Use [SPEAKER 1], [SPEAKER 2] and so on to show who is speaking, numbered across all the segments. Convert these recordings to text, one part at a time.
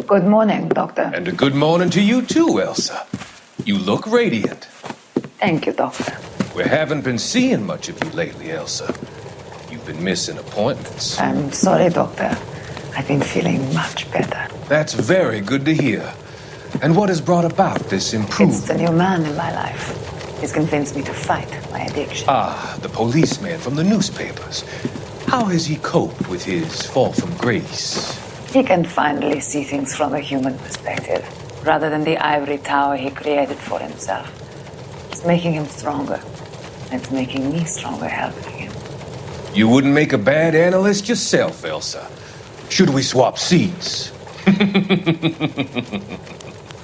[SPEAKER 1] Good morning, Doctor.
[SPEAKER 2] And a good morning to you too, Elsa. You look radiant.
[SPEAKER 1] Thank you, Doctor.
[SPEAKER 2] We haven't been seeing much of you lately, Elsa. You've been missing appointments.
[SPEAKER 1] I'm sorry, Doctor. I've been feeling much better.
[SPEAKER 2] That's very good to hear. And what has brought about this improvement?
[SPEAKER 1] It's the new man in my life. He's convinced me to fight my addiction.
[SPEAKER 2] Ah, the policeman from the newspapers. How has he coped with his fall from grace?
[SPEAKER 1] He can finally see things from a human perspective, rather than the ivory tower he created for himself. It's making him stronger. And it's making me stronger helping him.
[SPEAKER 2] You wouldn't make a bad analyst yourself, Elsa. Should we swap seats?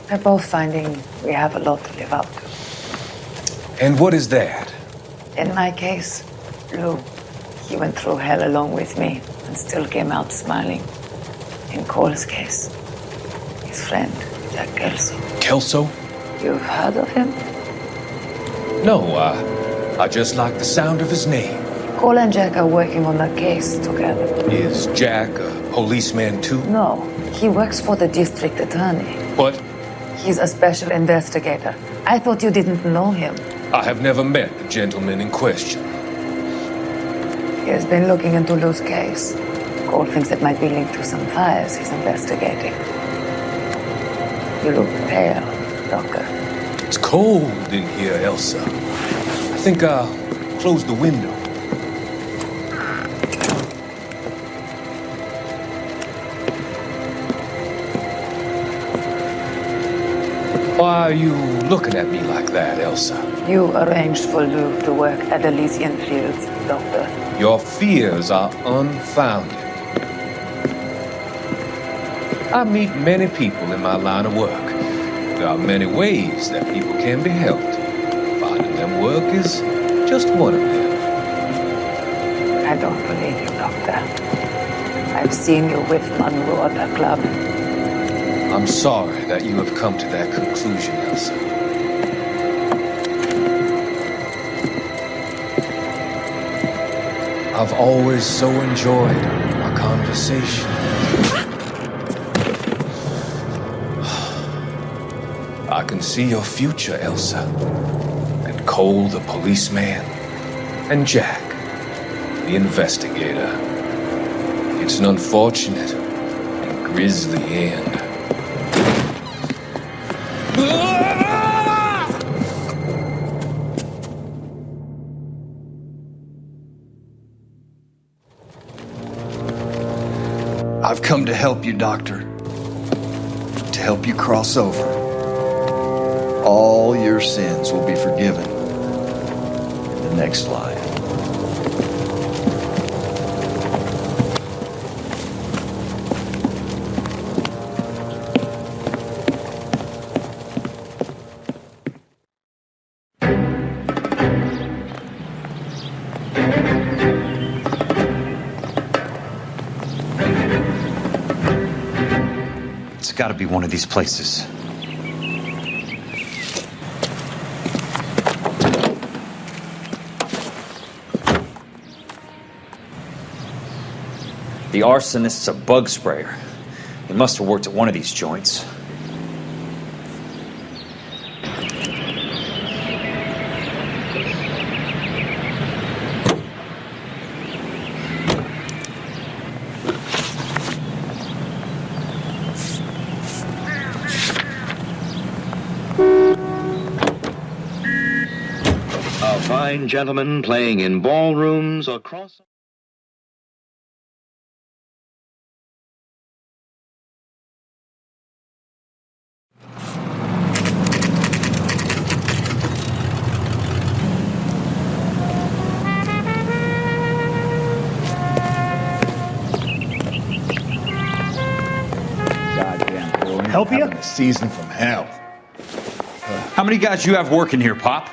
[SPEAKER 1] We're both finding we have a lot to live up to.
[SPEAKER 2] And what is that?
[SPEAKER 1] In my case, Lou, he went through hell along with me and still came out smiling. In Cole's case, his friend, Jack Kelso.
[SPEAKER 2] Kelso?
[SPEAKER 1] You've heard of him?
[SPEAKER 2] No, I just like the sound of his name.
[SPEAKER 1] Cole and Jack are working on a case together.
[SPEAKER 2] Is Jack a policeman too?
[SPEAKER 1] No, he works for the district attorney.
[SPEAKER 2] What?
[SPEAKER 1] He's a special investigator. I thought you didn't know him.
[SPEAKER 2] I have never met the gentleman in question.
[SPEAKER 1] He has been looking into Lou's case. Cole thinks it might be linked to some fires he's investigating. You look pale, Doctor.
[SPEAKER 2] It's cold in here, Elsa. I think I'll close the window. Why are you looking at me like that, Elsa?
[SPEAKER 1] You arranged for Lou to work at Elysian Fields, Doctor.
[SPEAKER 2] Your fears are unfounded. I meet many people in my line of work. There are many ways that people can be helped. Finding them work is just one of them.
[SPEAKER 1] I don't believe you, Doctor. I've seen you with Monroe at the club.
[SPEAKER 2] I'm sorry that you have come to that conclusion, Elsa. I've always so enjoyed our conversation. I can see your future, Elsa. And Cole, the policeman, and Jack, the investigator. It's an unfortunate and grisly end.
[SPEAKER 3] I've come to help you, Doctor. To help you cross over. All your sins will be forgiven in the next life.
[SPEAKER 4] It's got to be one of these places. The arsonist's a bug sprayer. He must have worked at one of these joints.
[SPEAKER 5] A fine gentleman playing in ballrooms across...
[SPEAKER 6] Help you?
[SPEAKER 7] A season from hell.
[SPEAKER 4] How many guys you have working here, Pop?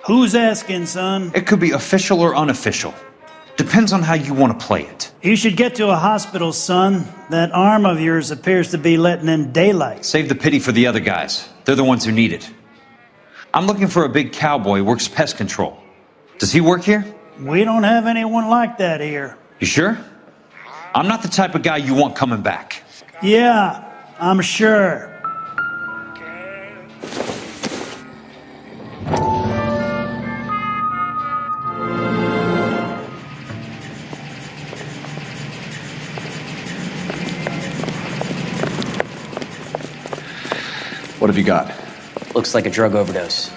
[SPEAKER 6] Who's asking, son?
[SPEAKER 4] It could be official or unofficial. Depends on how you want to play it.
[SPEAKER 6] You should get to a hospital, son. That arm of yours appears to be letting in daylight.
[SPEAKER 4] Save the pity for the other guys. They're the ones who need it. I'm looking for a big cowboy who works pest control. Does he work here?
[SPEAKER 6] We don't have anyone like that here.
[SPEAKER 4] You sure? I'm not the type of guy you want coming back.
[SPEAKER 6] Yeah, I'm sure.
[SPEAKER 7] What have you got?
[SPEAKER 8] Looks like a drug overdose.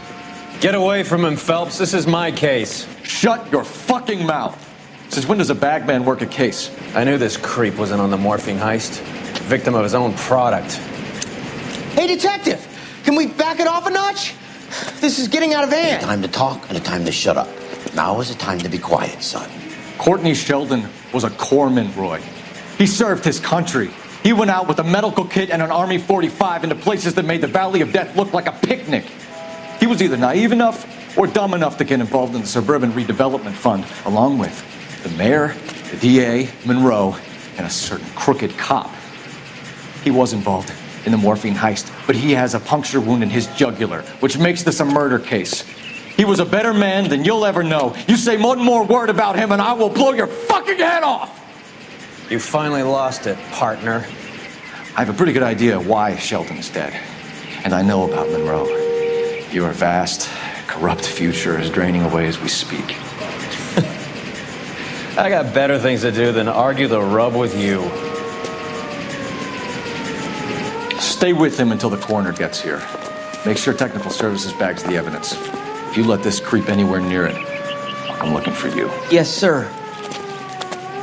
[SPEAKER 9] Get away from him, Phelps. This is my case.
[SPEAKER 7] Shut your fucking mouth! Since when does a bagman work a case?
[SPEAKER 9] I knew this creep wasn't on the morphine heist. Victim of his own product.
[SPEAKER 10] Hey, detective! Can we back it off a notch? This is getting out of hand.
[SPEAKER 11] A time to talk and a time to shut up. Now is the time to be quiet, son.
[SPEAKER 7] Courtney Sheldon was a corpsman, Roy. He served his country. He went out with a medical kit and an Army 45 into places that made the Valley of Death look like a picnic. He was either naive enough or dumb enough to get involved in the Suburban Redevelopment Fund, along with the mayor, the DA, Monroe, and a certain crooked cop. He was involved in the morphine heist, but he has a puncture wound in his jugular, which makes this a murder case. He was a better man than you'll ever know. You say one more word about him and I will blow your fucking head off!
[SPEAKER 9] You finally lost it, partner.
[SPEAKER 7] I have a pretty good idea why Sheldon is dead. And I know about Monroe. Your vast, corrupt future is draining away as we speak.
[SPEAKER 9] I got better things to do than argue the rub with you.
[SPEAKER 7] Stay with him until the coroner gets here. Make sure technical services bags the evidence. If you let this creep anywhere near it, I'll come looking for you.
[SPEAKER 10] Yes, sir.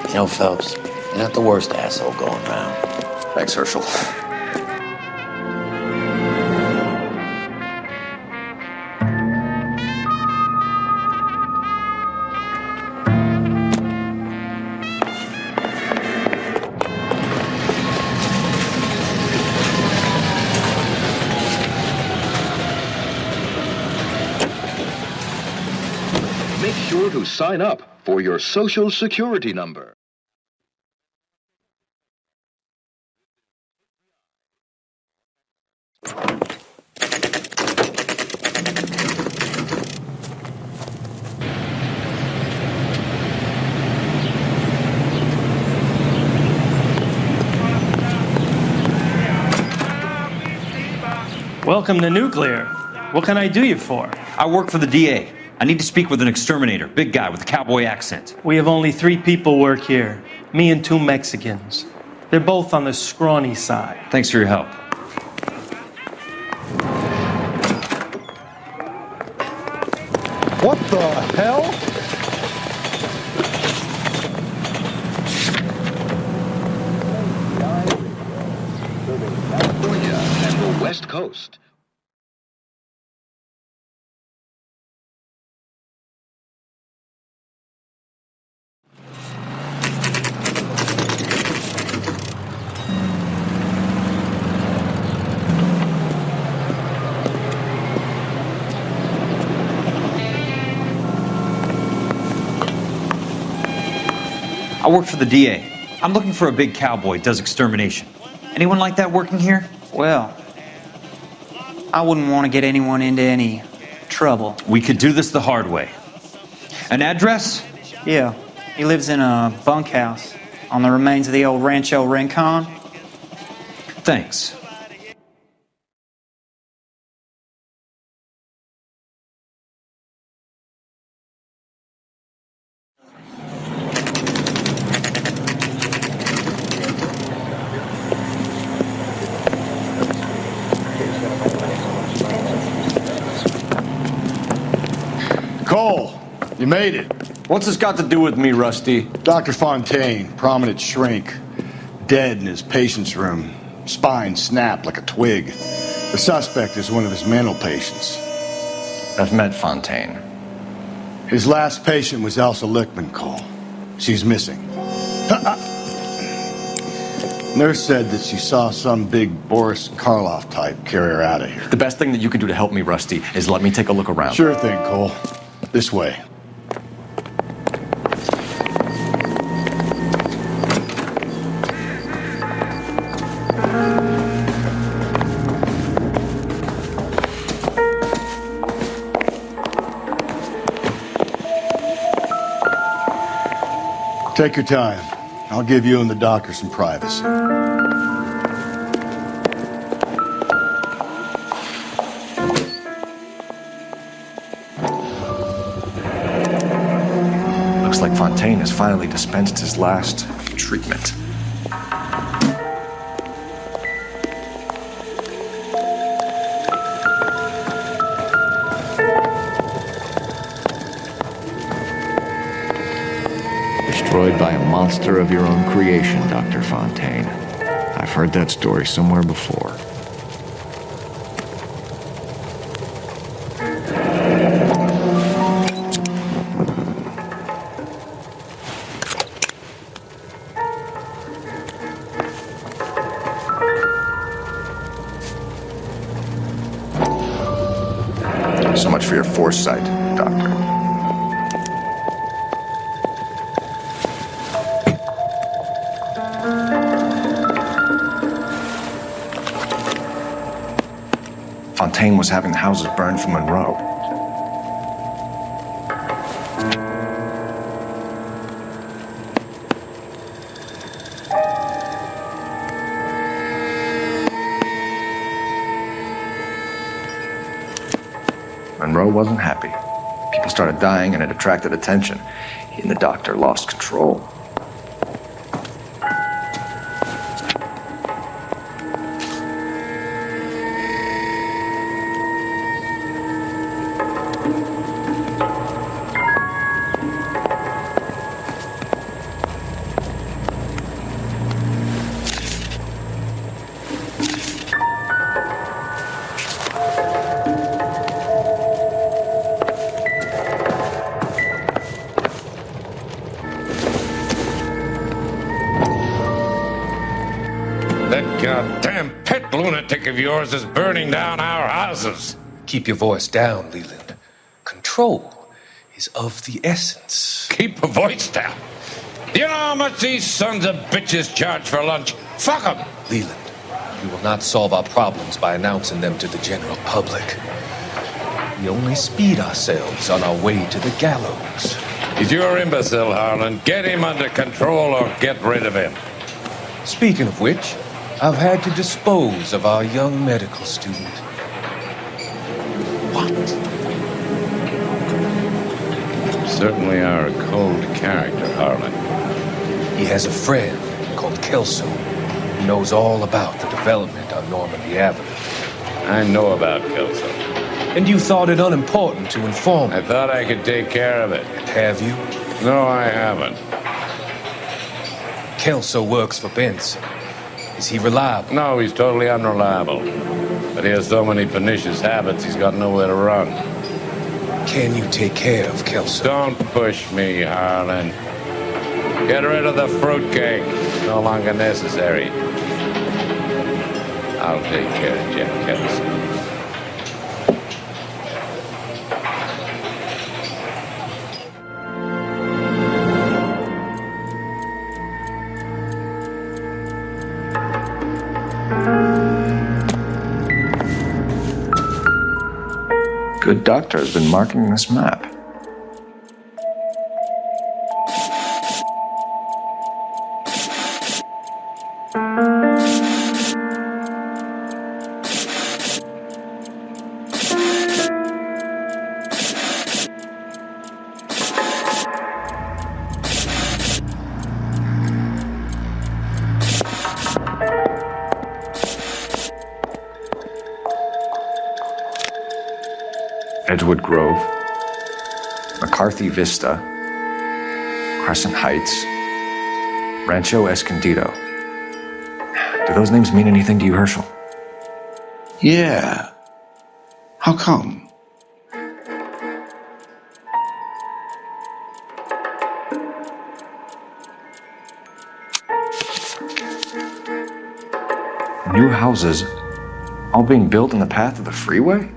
[SPEAKER 11] You know, Phelps, you're not the worst asshole going around.
[SPEAKER 7] Thanks, Herschel.
[SPEAKER 5] Make sure to sign up for your Social Security number.
[SPEAKER 12] Welcome to Nuclear. What can I do you for?
[SPEAKER 4] I work for the DA. I need to speak with an exterminator, big guy with a cowboy accent.
[SPEAKER 12] We have only 3 people work here. Me and 2 Mexicans. They're both on the scrawny side.
[SPEAKER 4] Thanks for your help.
[SPEAKER 7] What the hell?
[SPEAKER 5] California and the West Coast.
[SPEAKER 4] I work for the DA. I'm looking for a big cowboy, does extermination. Anyone like that working here?
[SPEAKER 8] Well, I wouldn't want to get anyone into any trouble.
[SPEAKER 4] We could do this the hard way. An address?
[SPEAKER 8] Yeah, he lives in a bunkhouse on the remains of the old Rancho Rincon.
[SPEAKER 4] Thanks.
[SPEAKER 13] Cole, you made it.
[SPEAKER 7] What's this got to do with me, Rusty?
[SPEAKER 13] Dr. Fontaine, prominent shrink, dead in his patient's room. Spine snapped like a twig. The suspect is one of his mental patients.
[SPEAKER 7] I've met Fontaine.
[SPEAKER 13] His last patient was Elsa Lichtman, Cole. She's missing. Nurse said that she saw some big Boris Karloff type carry her out of here.
[SPEAKER 7] The best thing that you can do to help me, Rusty, is let me take a look around.
[SPEAKER 13] Sure thing, Cole. This way. Take your time. I'll give you and the doctor some privacy.
[SPEAKER 7] Looks like Fontaine has finally dispensed his last treatment.
[SPEAKER 14] Destroyed by a monster of your own creation, Dr. Fontaine. I've heard that story somewhere before.
[SPEAKER 7] So much for your foresight, Doctor. Fontaine was having the houses burned for Monroe. Monroe wasn't happy. People started dying and it attracted attention. He and the doctor lost control.
[SPEAKER 15] That goddamn pet lunatic of yours is burning down our houses.
[SPEAKER 2] Keep your voice down, Leland. Control is of the essence.
[SPEAKER 15] Keep your voice down. You know how much these sons of bitches charge for lunch? Fuck them.
[SPEAKER 2] Leland, we will not solve our problems by announcing them to the general public. We only speed ourselves on our way to the gallows.
[SPEAKER 15] He's your imbecile, Harlan. Get him under control or get rid of him.
[SPEAKER 2] Speaking of which, I've had to dispose of our young medical student.
[SPEAKER 15] What? Certainly are a cold character, Harlan.
[SPEAKER 2] He has a friend called Kelso who knows all about the development on Normandy Avenue.
[SPEAKER 15] I know about Kelso.
[SPEAKER 2] And you thought it unimportant to inform me.
[SPEAKER 15] I thought I could take care of it.
[SPEAKER 2] Have you?
[SPEAKER 15] No, I haven't.
[SPEAKER 2] Kelso works for Benson. Is he reliable?
[SPEAKER 15] No, he's totally unreliable. But he has so many pernicious habits, he's got nowhere to run.
[SPEAKER 2] Can you take care of Kelso?
[SPEAKER 15] Don't push me, Harlan. Get rid of the fruitcake. It's no longer necessary. I'll take care of Jack Kelso.
[SPEAKER 7] Good doctor has been marking this map. Edgewood Grove, McCarthy Vista, Crescent Heights, Rancho Escondido. Do those names mean anything to you, Herschel?
[SPEAKER 13] Yeah. How come?
[SPEAKER 7] New houses, all being built in the path of the freeway?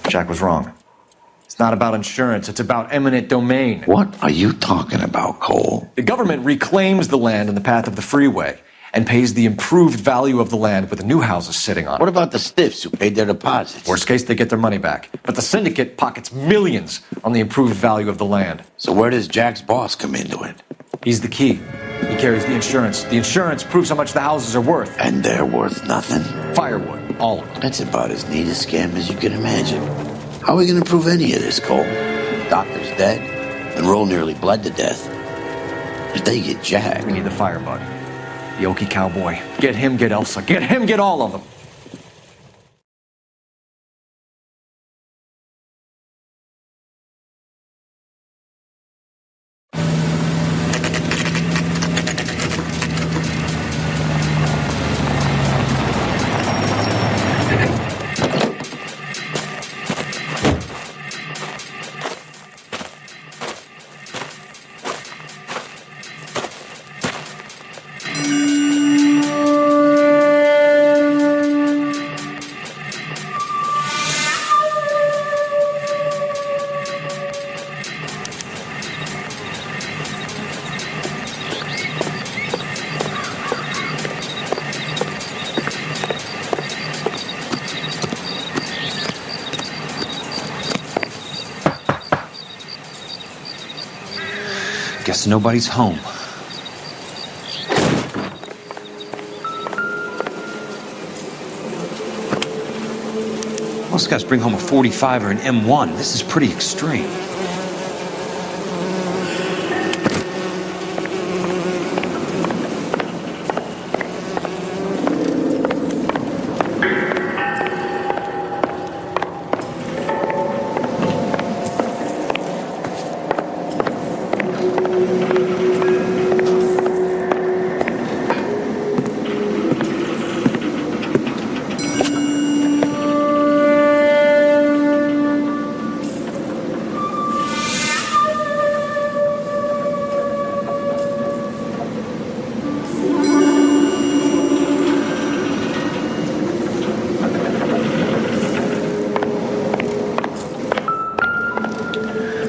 [SPEAKER 7] Jack was wrong. It's not about insurance, it's about eminent domain.
[SPEAKER 11] What are you talking about, Cole?
[SPEAKER 7] The government reclaims the land in the path of the freeway, and pays the improved value of the land with the new houses sitting on it.
[SPEAKER 11] What about the stiffs who paid their deposits?
[SPEAKER 7] Worst case, they get their money back. But the syndicate pockets millions on the improved value of the land.
[SPEAKER 11] So where does Jack's boss come into it?
[SPEAKER 7] He's the key. He carries the insurance. The insurance proves how much the houses are worth.
[SPEAKER 11] And they're worth nothing?
[SPEAKER 7] Firewood, all of them.
[SPEAKER 11] That's about as neat a scam as you can imagine. How are we going to prove any of this, Cole? Doctor's dead, and Roll nearly bled to death. If they get Jack...
[SPEAKER 7] We need the firebug. The Okie cowboy. Get him, get Elsa. Get him, get all of them.
[SPEAKER 4] Guess nobody's home. Most guys bring home a 45 or an M1. This is pretty extreme.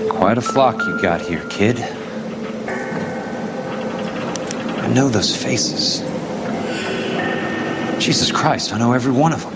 [SPEAKER 4] Quite a flock you got here, kid. I know those faces. Jesus Christ, I know every one of them.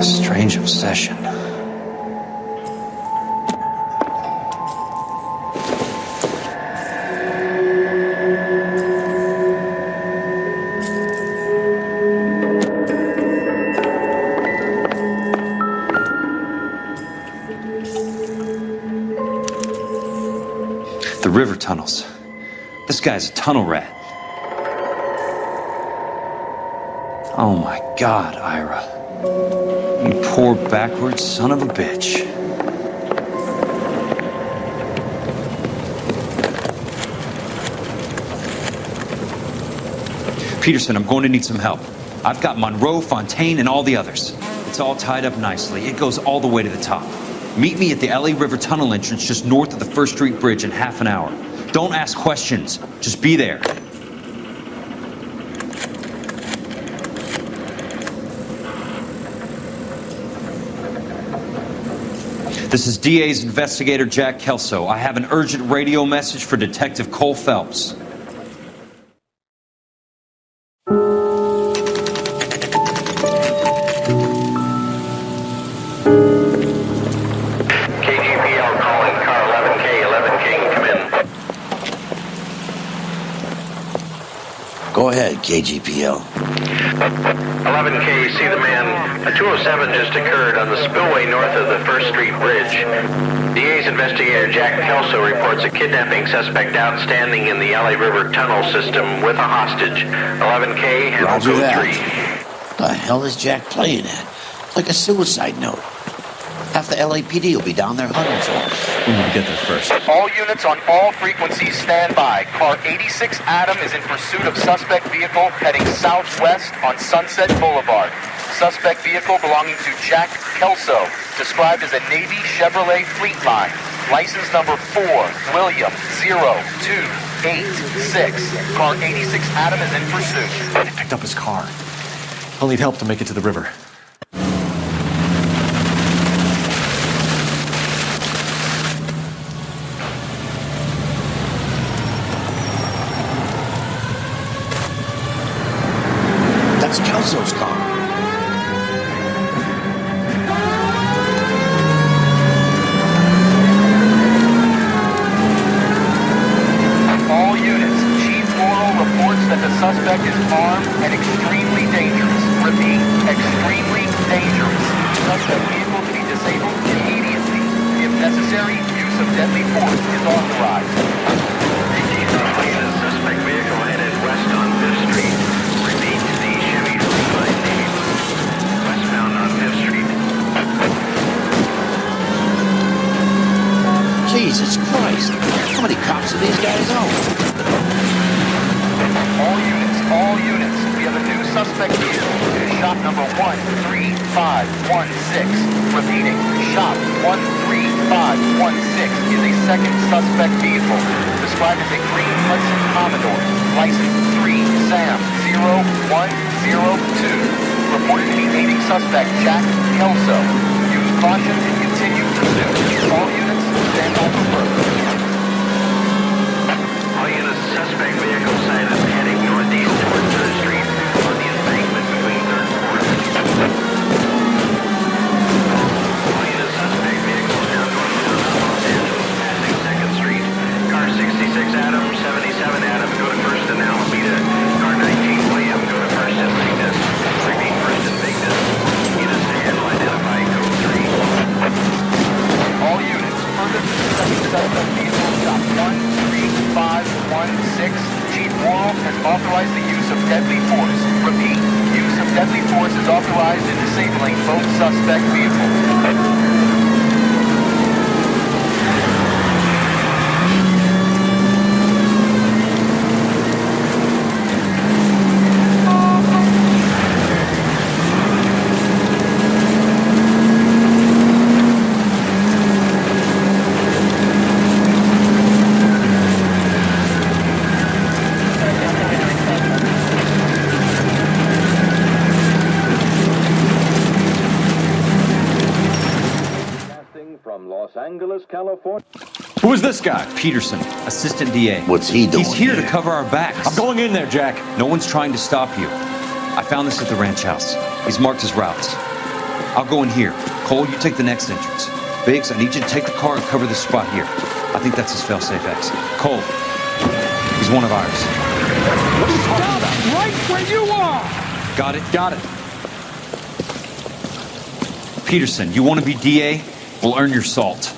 [SPEAKER 4] Strange obsession. The river tunnels. This guy's a tunnel rat. Oh my God, Ira. You poor backwards son of a bitch. Peterson, I'm going to need some help. I've got Monroe, Fontaine, and all the others. It's all tied up nicely. It goes all the way to the top. Meet me at the LA River Tunnel entrance just north of the First Street Bridge in half an hour. Don't ask questions. Just be there. This is DA's investigator Jack Kelso. I have an urgent radio message for Detective Cole Phelps.
[SPEAKER 16] KGPL calling car 11K, 11K, come in.
[SPEAKER 11] Go ahead, KGPL.
[SPEAKER 16] 11K, see the man. A 207 just occurred on the spillway north of the First Street Bridge. DA's investigator Jack Kelso reports a kidnapping suspect outstanding in the LA River Tunnel system with a hostage. 11K, handle
[SPEAKER 11] Roger
[SPEAKER 16] code
[SPEAKER 11] that.
[SPEAKER 16] 3.
[SPEAKER 11] The hell is Jack playing at? Like a suicide note. Half the LAPD will be down there hunting for him.
[SPEAKER 7] We need to get there first.
[SPEAKER 17] All units on all frequencies stand by. Car 86 Adam is in pursuit of suspect vehicle heading southwest on Sunset Boulevard. Suspect vehicle belonging to Jack Kelso, described as a Navy Chevrolet Fleetline. License number 4, William 0286. Car 86 Adam is in pursuit.
[SPEAKER 7] They picked up his car. He'll need help to make it to the river.
[SPEAKER 11] That's Kelso's car.
[SPEAKER 17] All units, Chief Laurel reports that the suspect is armed and extremely dangerous. Repeat, extremely dangerous. Suspect vehicle to be disabled immediately. If necessary, use of deadly force is authorized.
[SPEAKER 16] Suspect vehicle headed west on 5th Street. Repeat, the Chevy Fleetline Navy Blue. Westbound on 5th Street.
[SPEAKER 11] Jesus Christ. How many cops do these guys own?
[SPEAKER 17] All units. We have a new suspect vehicle. Shop number 13516. Repeating, shop 13516 is a second suspect vehicle, described as a green Hudson Commodore, license 3 Sam 0102. Reported to be aiding suspect Jack Kelso. Use caution and continue pursuit. All units, stand by for further.
[SPEAKER 16] All units, suspect vehicle sighted heading northeast toward 3rd Street on the embankment between 3rd and 4th. All units, suspect vehicle now northbound on Los Angeles, passing 2nd Street. Car 66 Adam, 77 Adam, go to 1st and Alameda. Car 19 William, go to 1st and Vignes. Repeat, 1st and Vignes. Units to handle, identify code 3.
[SPEAKER 17] All units, further to the second suspect vehicle, shop 13516. Chief Laurel has authorized the use of deadly force. Repeat, use of deadly force is authorized in disabling both suspect vehicles.
[SPEAKER 5] From Los Angeles, California.
[SPEAKER 7] Who is this guy?
[SPEAKER 4] Peterson, assistant DA.
[SPEAKER 11] What's he doing
[SPEAKER 4] He's here to cover our backs.
[SPEAKER 7] I'm going in there, Jack.
[SPEAKER 4] No one's trying to stop you. I found this at the ranch house. He's marked his routes. I'll go in here. Cole, you take the next entrance. Biggs, I need you to take the car and cover this spot here. I think that's his fail-safe exit. Cole, he's one of ours.
[SPEAKER 7] What are you talking about?
[SPEAKER 18] Right where you are!
[SPEAKER 4] Got it?
[SPEAKER 7] Got it.
[SPEAKER 4] Peterson, you want to be DA? We'll earn your salt.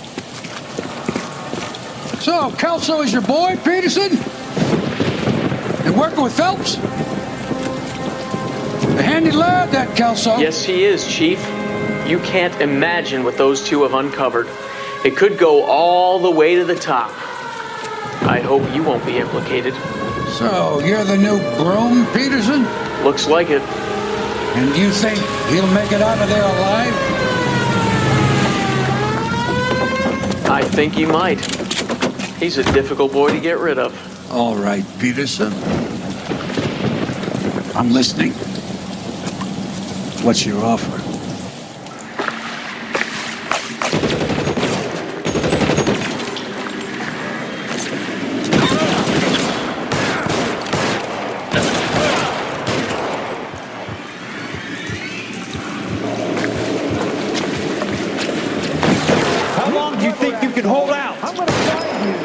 [SPEAKER 18] So, Kelso is your boy, Peterson? And working with Phelps? A handy lad, that Kelso.
[SPEAKER 19] Yes, he is, Chief. You can't imagine what those two have uncovered. It could go all the way to the top. I hope you won't be implicated.
[SPEAKER 18] So, you're the new broom, Peterson?
[SPEAKER 19] Looks like it.
[SPEAKER 18] And you think he'll make it out of there alive?
[SPEAKER 19] I think he might. He's a difficult boy to get rid of.
[SPEAKER 18] All right, Peterson. I'm listening. What's your offer?
[SPEAKER 7] How long do you think you can hold out?
[SPEAKER 18] I'm gonna find you.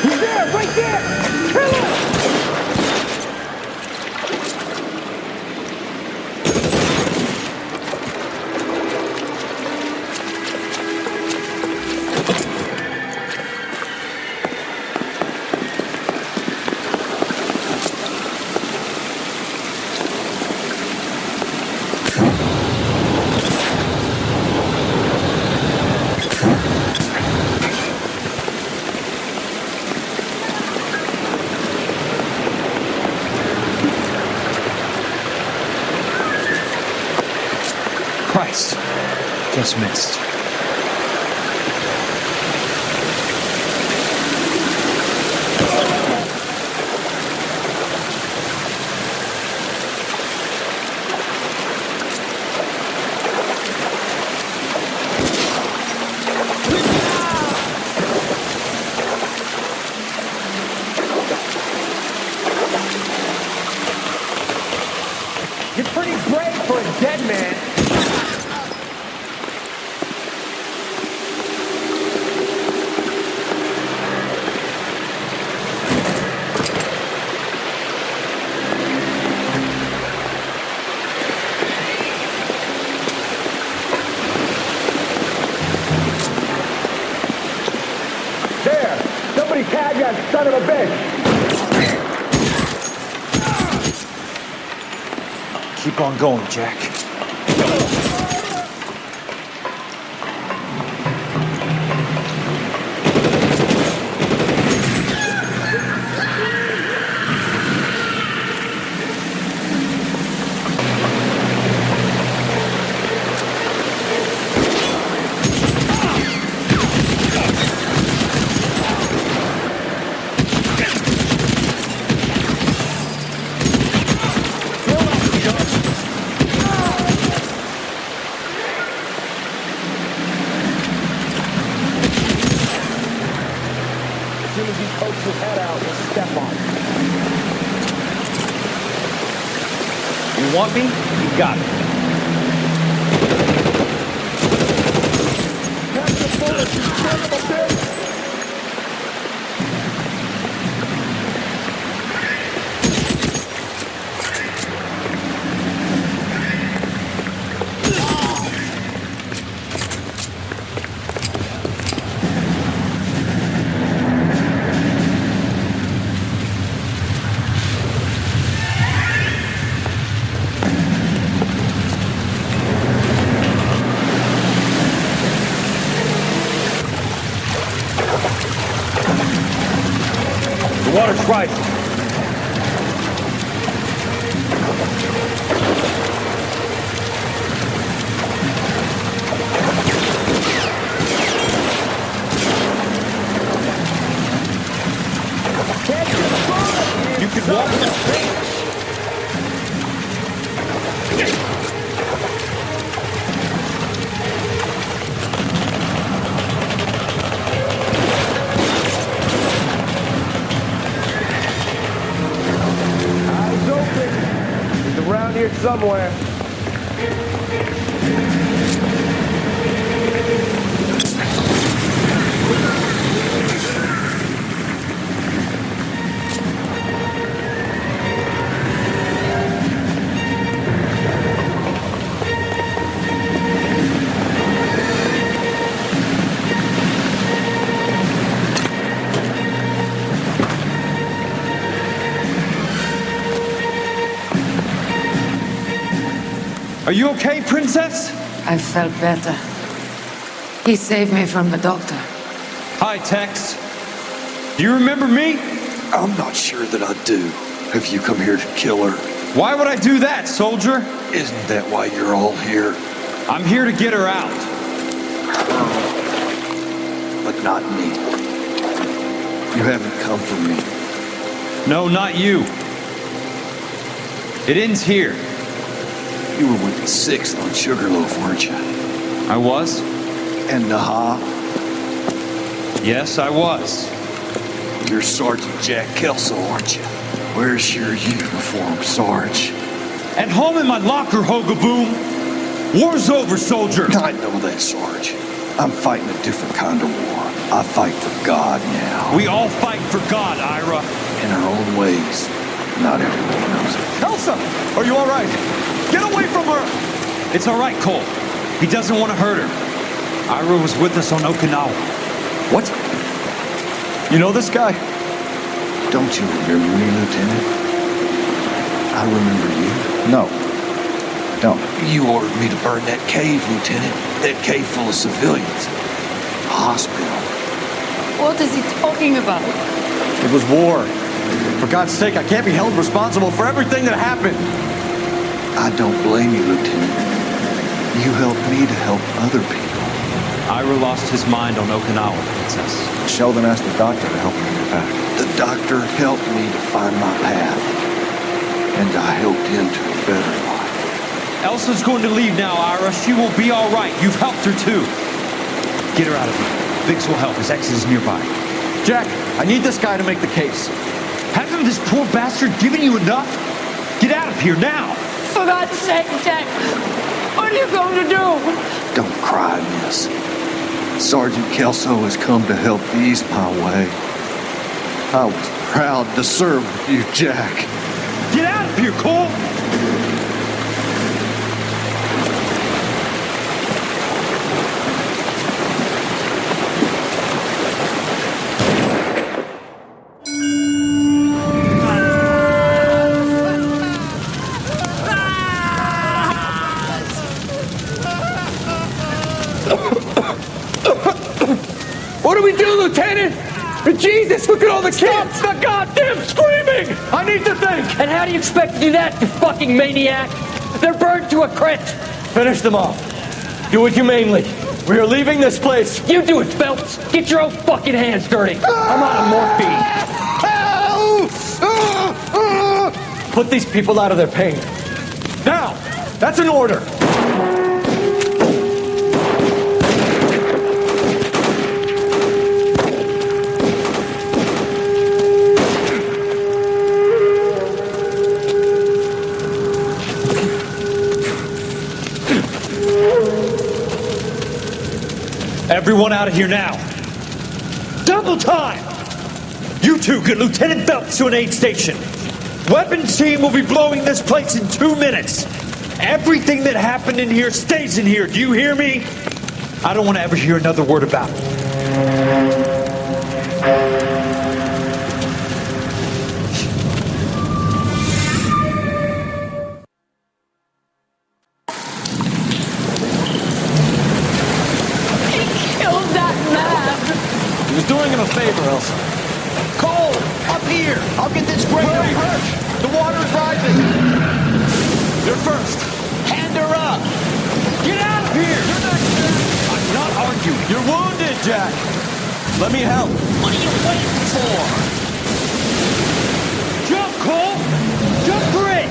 [SPEAKER 18] He's there, right there! Kill him!
[SPEAKER 4] Just missed.
[SPEAKER 10] You're pretty brave for a dead man. There! Somebody tag that son of a bitch!
[SPEAKER 7] Keep on going, Jack.
[SPEAKER 10] As soon as he pokes his head out, we'll step on him.
[SPEAKER 7] You want me? You got it.
[SPEAKER 10] Catch the bullet, you son of a bitch!
[SPEAKER 7] The water's rising. You can walk that thing.
[SPEAKER 10] Around here somewhere.
[SPEAKER 4] Are you okay, Princess?
[SPEAKER 1] I felt better. He saved me from the doctor.
[SPEAKER 4] Hi, Tex. Do you remember me?
[SPEAKER 3] I'm not sure that I do. Have you come here to kill her?
[SPEAKER 4] Why would I do that, soldier?
[SPEAKER 3] Isn't that why you're all here?
[SPEAKER 4] I'm here to get her out.
[SPEAKER 3] But not me. You haven't come for me.
[SPEAKER 4] No, not you. It ends here.
[SPEAKER 3] You were with the 6th on Sugarloaf, weren't you?
[SPEAKER 4] I was?
[SPEAKER 3] And Naha?
[SPEAKER 4] Yes, I was.
[SPEAKER 3] You're Sergeant Jack Kelso, aren't you? Where's your uniform, Sarge?
[SPEAKER 4] At home in my locker, Hogaboom. War's over, soldier.
[SPEAKER 3] I know that, Sarge. I'm fighting a different kind of war. I fight for God now.
[SPEAKER 4] We all fight for God, Ira.
[SPEAKER 3] In our own ways. Not everyone knows it.
[SPEAKER 7] Elsa! Are you all right? Get away from her!
[SPEAKER 4] It's all right, Cole. He doesn't want to hurt her. Ira was with us on Okinawa.
[SPEAKER 7] What? You know this guy?
[SPEAKER 3] Don't you remember me, Lieutenant? I remember you.
[SPEAKER 7] No. Don't.
[SPEAKER 3] You ordered me to burn that cave, Lieutenant. That cave full of civilians. A hospital.
[SPEAKER 1] What is he talking about?
[SPEAKER 7] It was war. For God's sake, I can't be held responsible for everything that happened.
[SPEAKER 3] I don't blame you, Lieutenant. You helped me to help other people.
[SPEAKER 4] Ira lost his mind on Okinawa, Princess.
[SPEAKER 7] Sheldon asked the doctor to help him get back.
[SPEAKER 3] The doctor helped me to find my path. And I helped him to a better life.
[SPEAKER 4] Elsa's going to leave now, Ira. She will be all right. You've helped her, too. Get her out of here. Biggs will help. His exit is nearby.
[SPEAKER 7] Jack, I need this guy to make the case.
[SPEAKER 4] Hasn't this poor bastard given you enough? Get out of here now!
[SPEAKER 20] For God's sake, Jack, what are you going to do?
[SPEAKER 3] Don't cry, miss. Sergeant Kelso has come to help ease my way. I was proud to serve with you, Jack.
[SPEAKER 4] Get out of here, Cole!
[SPEAKER 7] What do we do, Lieutenant? Jesus, look at all the kids! Stop the goddamn screaming! I need to think!
[SPEAKER 20] And how do you expect to do that, you fucking maniac? They're burned to a crisp.
[SPEAKER 7] Finish them off. Do it humanely. We are leaving this place.
[SPEAKER 20] You do it, Phelps. Get your own fucking hands dirty. I'm out of morphine.
[SPEAKER 7] Put these people out of their pain. Now! That's an order!
[SPEAKER 4] Everyone out of here now. Double time! You two get Lieutenant Phelps to an aid station. Weapons team will be blowing this place in 2 minutes. Everything that happened in here stays in here. Do you hear me? I don't want to ever hear another word about it.
[SPEAKER 7] He was doing him a favor, Elsa.
[SPEAKER 10] Cole, up here. I'll get this breaker.
[SPEAKER 7] Hurry, hurt. The water's rising. You're first.
[SPEAKER 10] Hand her up.
[SPEAKER 7] Get out of here. You're not I'm not arguing. You're wounded, Jack. Let me help.
[SPEAKER 10] What are you waiting for?
[SPEAKER 4] Jump, Cole! Jump for it!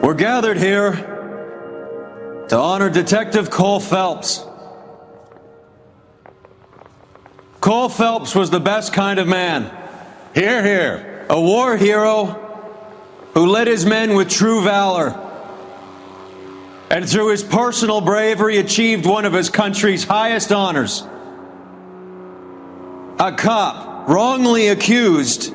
[SPEAKER 4] We're gathered here to honor Detective Cole Phelps. Cole Phelps was the best kind of man. Hear, hear. A war hero who led his men with true valor. And through his personal bravery achieved one of his country's highest honors. A cop wrongly accused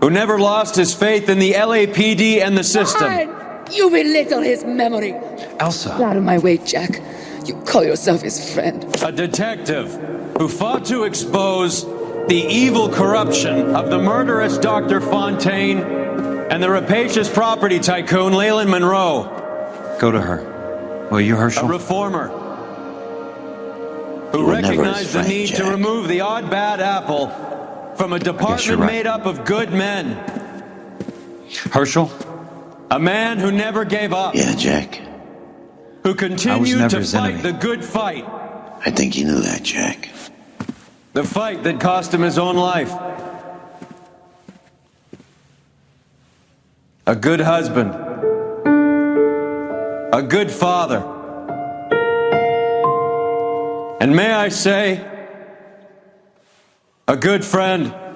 [SPEAKER 4] who never lost his faith in the LAPD and the system.
[SPEAKER 21] Fine. You belittle his memory.
[SPEAKER 4] Elsa.
[SPEAKER 21] Get out of my way, Jack. You call yourself his friend.
[SPEAKER 4] A detective who fought to expose the evil corruption of the murderous Dr. Fontaine and the rapacious property tycoon Leyland Monroe. Go to her. Will you, Herschel? A reformer who recognized the need to remove the odd bad apple from a department made up of good men. Herschel? A man who never gave up.
[SPEAKER 11] Yeah, Jack.
[SPEAKER 4] Who continued to fight the good fight.
[SPEAKER 11] I think you knew that, Jack.
[SPEAKER 4] The fight that cost him his own life. A good husband. A good father. And may I say, a good friend.